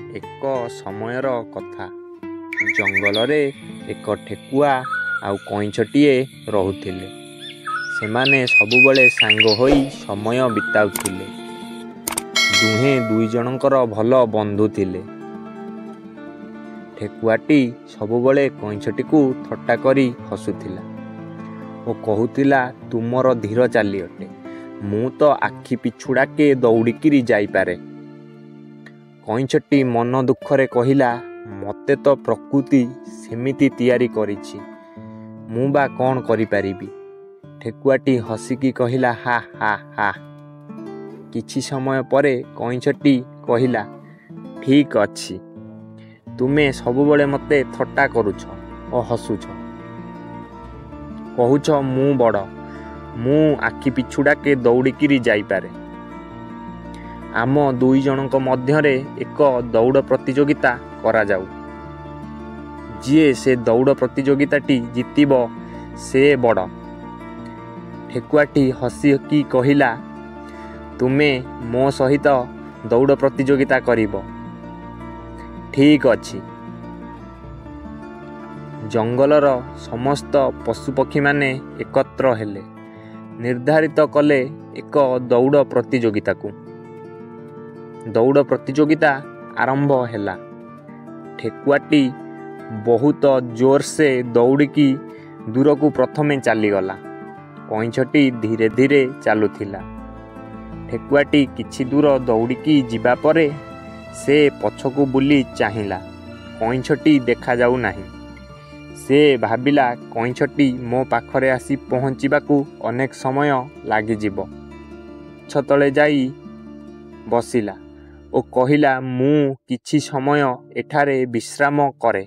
ଏକ ସମୟର କଥା। ଜଙ୍ଗଲରେ ଏକ ଠେକୁଆ ଆଉ କଇଁଛଟିଏ ରହୁଥିଲେ। ସେମାନେ ସବୁବେଳେ ସାଙ୍ଗ ହୋଇ ସମୟ ବିତାଉଥିଲେ। ଦୁହେଁ ଦୁଇ ଜଣଙ୍କର ଭଲ ବନ୍ଧୁ ଥିଲେ। ଠେକୁଆଟି ସବୁବେଳେ କଇଁଛଟିକୁ ଥଟ୍ଟା କରି ହସୁଥିଲା ଓ କହୁଥିଲା, ତୁମର ଧୀର ଚାଲି ଅଟେ, ମୁଁ ତ ଆଖି ପିଛୁଡ଼ାକେ ଦୌଡ଼ିକିରି ଯାଇପାରେ। କଇଁଛଟି ମନ ଦୁଃଖରେ କହିଲା, ମୋତେ ତ ପ୍ରକୃତି ସେମିତି ତିଆରି କରିଛି, ମୁଁ ବା କ'ଣ କରିପାରିବି। ଠେକୁଆଟି ହସିକି କହିଲା, ହା ହା ହା। କିଛି ସମୟ ପରେ କଇଁଛଟି କହିଲା, ଠିକ୍ ଅଛି, ତୁମେ ସବୁବେଳେ ମୋତେ ଥଟ୍ଟା କରୁଛ ଓ ହସୁଛ। କହୁଛ ମୁଁ ବଡ଼, ମୁଁ ଆଖି ପିଛୁଡ଼ାକେ ଦୌଡ଼ିକିରି ଯାଇପାରେ। ଆମ ଦୁଇ ଜଣଙ୍କ ମଧ୍ୟରେ ଏକ ଦୌଡ଼ ପ୍ରତିଯୋଗିତା କରାଯାଉ। ଯିଏ ସେ ଦୌଡ଼ ପ୍ରତିଯୋଗିତାଟି ଜିତିବ ସେ ବଡ଼। ଠେକୁଆଟି ହସିକି କହିଲା, ତୁମେ ମୋ ସହିତ ଦୌଡ଼ ପ୍ରତିଯୋଗିତା କରିବ। ଠିକ୍ ଅଛି। ଜଙ୍ଗଲର ସମସ୍ତ ପଶୁପକ୍ଷୀମାନେ ଏକତ୍ର ହେଲେ। ନିର୍ଦ୍ଧାରିତ କଲେ ଏକ ଦୌଡ଼ ପ୍ରତିଯୋଗିତାକୁ। ଦୌଡ଼ ପ୍ରତିଯୋଗିତା ଆରମ୍ଭ ହେଲା। ଠେକୁଆଟି ବହୁତ ଜୋରସେ ଦୌଡ଼ିକି ଦୂରକୁ ପ୍ରଥମେ ଚାଲିଗଲା। କଇଁଛଟି ଧୀରେ ଧୀରେ ଚାଲୁଥିଲା। ଠେକୁଆଟି କିଛି ଦୂର ଦୌଡ଼ିକି ଯିବା ପରେ ସେ ପଛକୁ ବୁଲି ଚାହିଁଲା। କଇଁଛଟି ଦେଖାଯାଉ ନାହିଁ। ସେ ଭାବିଲା, କଇଁଛଟି ମୋ ପାଖରେ ଆସି ପହଞ୍ଚିବାକୁ ଅନେକ ସମୟ ଲାଗିଯିବ। ଗଛ ତଳେ ଯାଇ ବସିଲା ଓ କହିଲା, ମୁଁ କିଛି ସମୟ ଏଠାରେ ବିଶ୍ରାମ କରେ।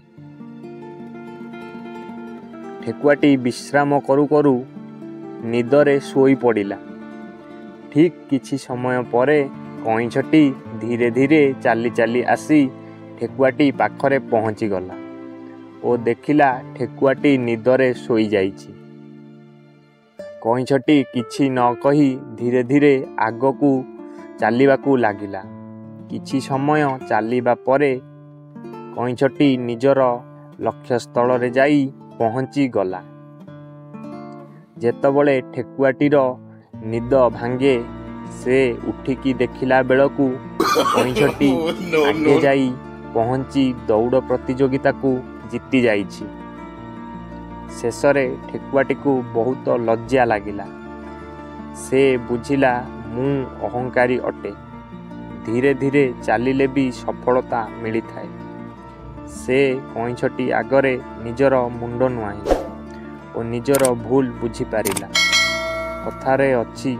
ଠେକୁଆଟି ବିଶ୍ରାମ କରୁ କରୁ ନିଦରେ ଶୋଇପଡ଼ିଲା। ଠିକ୍ କିଛି ସମୟ ପରେ କଇଁଛଟି ଧୀରେ ଧୀରେ ଚାଲି ଚାଲି ଆସି ଠେକୁଆଟି ପାଖରେ ପହଞ୍ଚିଗଲା ଓ ଦେଖିଲା ଠେକୁଆଟି ନିଦରେ ଶୋଇଯାଇଛି। କଇଁଛଟି କିଛି ନ କହି ଧୀରେ ଧୀରେ ଆଗକୁ ଚାଲିବାକୁ ଲାଗିଲା। କିଛି ସମୟ ଚାଲିବା ପରେ କଇଁଛଟି ନିଜର ଲକ୍ଷ୍ୟସ୍ଥଳରେ ଯାଇ ପହଞ୍ଚିଗଲା। ଯେତେବେଳେ ଠେକୁଆଟିର ନିଦ ଭାଙ୍ଗେ, ସେ ଉଠିକି ଦେଖିଲା ବେଳକୁ କଇଁଛଟି ଆଗେ ଯାଇ ପହଞ୍ଚି ଦୌଡ଼ ପ୍ରତିଯୋଗିତାକୁ ଜିତି ଯାଇଛି। ଶେଷରେ ଠେକୁଆଟିକୁ ବହୁତ ଲଜ୍ଜା ଲାଗିଲା। ସେ ବୁଝିଲା, ମୁଁ ଅହଙ୍କାରୀ ଅଟେ। ଧୀରେ ଧୀରେ ଚାଲିଲେ ବି ସଫଳତା ମିଳିଥାଏ। ସେ କଇଁଛଟି ଆଗରେ ନିଜର ମୁଣ୍ଡ ନୁଆଁଇଲା ଓ ନିଜର ଭୁଲ ବୁଝିପାରିଲା। କଥାରେ ଅଛି,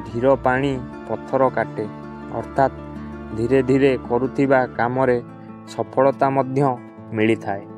ଧୀର ପାଣି ପଥର କାଟେ, ଅର୍ଥାତ୍ ଧୀରେ ଧୀରେ କରୁଥିବା କାମରେ ସଫଳତା ମଧ୍ୟ ମିଳିଥାଏ।